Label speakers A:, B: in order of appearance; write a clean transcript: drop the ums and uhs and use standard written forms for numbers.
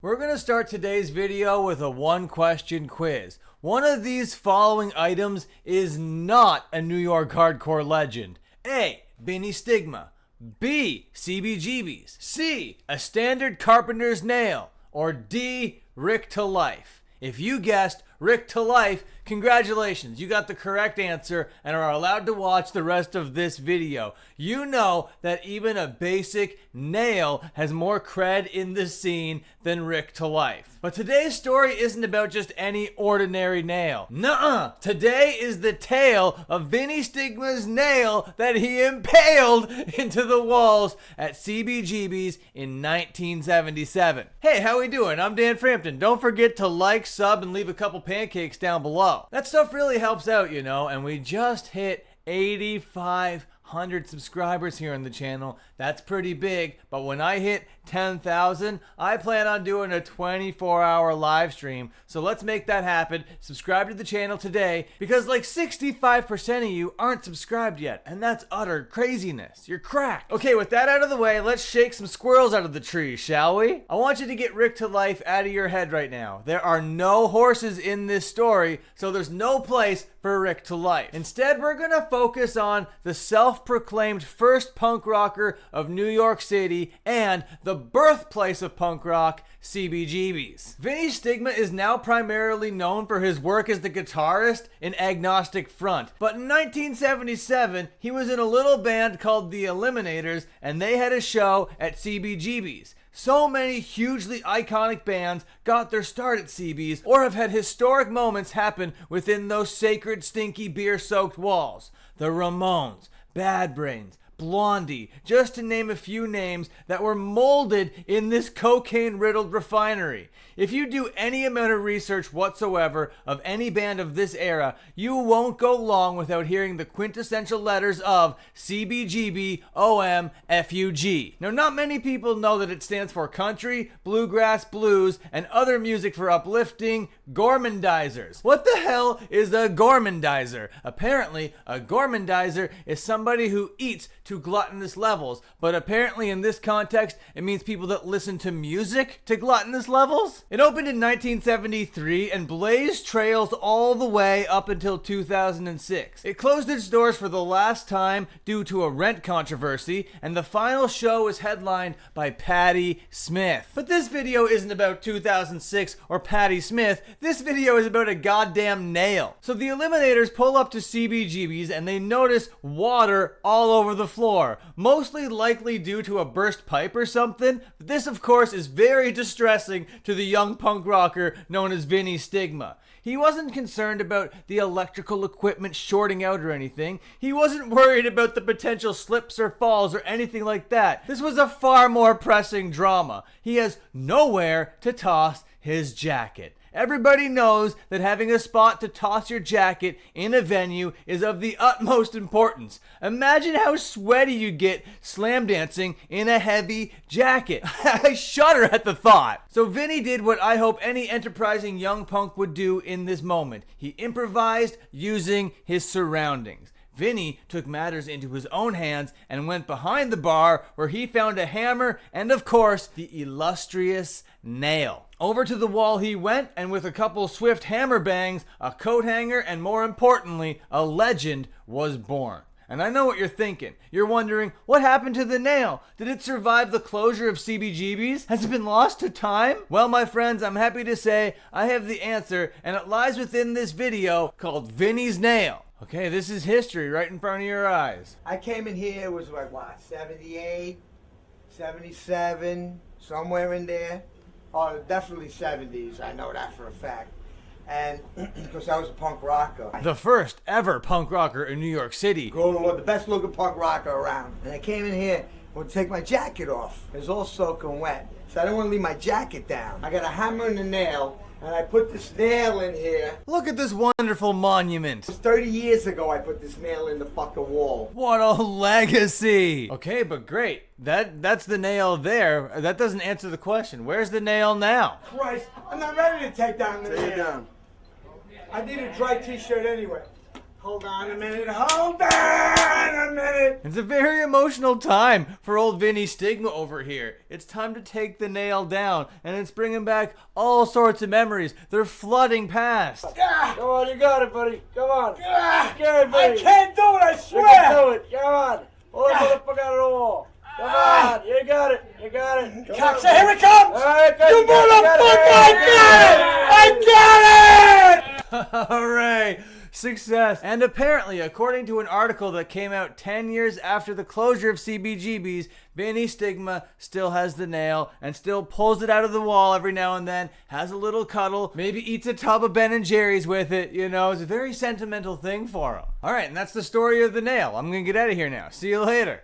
A: We're going to start today's video with a one-question quiz. One of these following items is not a New York hardcore legend. A. Vinnie Stigma. B. CBGBs. C. A standard carpenter's nail. Or D. Rick to Life. If you guessed Rick to Life, congratulations, you got the correct answer and are allowed to watch the rest of this video. You know that even a basic nail has more cred in this scene than Rick to Life. But today's story isn't about just any ordinary nail. Nuh-uh! Today is the tale of Vinnie Stigma's nail that he impaled into the walls at CBGB's in 1977. Hey, how we doing? I'm Dan Frampton. Don't forget to like, sub, and leave a couple pancakes down below. That stuff really helps out, you know, and we just hit 8,500 subscribers here on the channel. That's pretty big, but when I hit 10,000, I plan on doing a 24-hour live stream, so let's make that happen. Subscribe to the channel today, because like 65% of you aren't subscribed yet, and that's utter craziness. You're cracked. Okay, with that out of the way, let's shake some squirrels out of the tree, shall we? I want you to get Rick to Life out of your head right now. There are no horses in this story, so there's no place for Rick to Life. Instead, we're gonna focus on the self-proclaimed first punk rocker of New York City and the birthplace of punk rock, CBGB's. Vinnie Stigma is now primarily known for his work as the guitarist in Agnostic Front, but in 1977 he was in a little band called the Eliminators, and they had a show at CBGB's. So many hugely iconic bands got their start at CB's or have had historic moments happen within those sacred stinky beer-soaked walls. The Ramones, Bad Brains, Blondie, just to name a few names that were molded in this cocaine-riddled refinery. If you do any amount of research whatsoever of any band of this era, you won't go long without hearing the quintessential letters of CBGB, OM, FUG. Now, not many people know that it stands for country, bluegrass, blues, and other music for uplifting gormandizers. What the hell is a gormandizer? Apparently, a gormandizer is somebody who eats to gluttonous levels, but apparently in this context, it means people that listen to music to gluttonous levels? It opened in 1973 and blazed trails all the way up until 2006. It closed its doors for the last time due to a rent controversy, and the final show was headlined by Patti Smith. But this video isn't about 2006 or Patti Smith, this video is about a goddamn nail. So the Eliminators pull up to CBGB's and they notice water all over the floor, mostly likely due to a burst pipe or something. This, of course, is very distressing to the young punk rocker known as Vinnie Stigma. He wasn't concerned about the electrical equipment shorting out or anything. He wasn't worried about the potential slips or falls or anything like that. This was a far more pressing drama. He has nowhere to toss his jacket. Everybody knows that having a spot to toss your jacket in a venue is of the utmost importance. Imagine how sweaty you get slam dancing in a heavy jacket. I shudder at the thought. So Vinnie did what I hope any enterprising young punk would do in this moment. He improvised using his surroundings. Vinnie took matters into his own hands and went behind the bar where he found a hammer and, of course, the illustrious nail. Over to the wall he went, and with a couple swift hammer bangs, a coat hanger, and more importantly, a legend was born. And I know what you're thinking. You're wondering, what happened to the nail? Did it survive the closure of CBGB's? Has it been lost to time? Well, my friends, I'm happy to say I have the answer, and it lies within this video called Vinnie's Nail. Okay, this is history right in front of your eyes.
B: I came in here, it was like, what, 78, 77, somewhere in there. Oh, definitely 70s, I know that for a fact. And because I was a punk rocker.
A: The first ever punk rocker in New York City.
B: Go to Lord, the best looking punk rocker around. And I came in here, would take my jacket off. It was all soaking wet. So I didn't want to leave my jacket down. I got a hammer and a nail, and I put this nail in here.
A: Look at this wonderful monument.
B: It was 30 years ago I put this nail in the fucking wall.
A: What a legacy. Okay, but great. That's the nail there. That doesn't answer the question. Where's the nail now?
B: Christ, I'm not ready to take down the nail.
C: Take it down.
B: I need a dry t-shirt anyway. Hold on a minute. Hold on a minute.
A: It's a very emotional time for old Vinnie Stigma over here. It's time to take the nail down, and it's bringing back all sorts of memories. They're flooding past.
C: Come on, you got it, buddy. Come on.
B: I
C: Buddy.
B: can't do it, I
C: You
B: swear.
C: can do it. Come on. Pull the motherfucker out of the wall. Come on. You got it. You got it. Come on.
B: Coxa, here it comes.
C: All right, good.
B: You motherfucker, I got it.
A: Hooray! Success! And apparently, according to an article that came out 10 years after the closure of CBGB's, Vinnie Stigma still has the nail and still pulls it out of the wall every now and then, has a little cuddle, maybe eats a tub of Ben & Jerry's with it, you know, it's a very sentimental thing for him. Alright, and that's the story of the nail. I'm gonna get out of here now. See you later.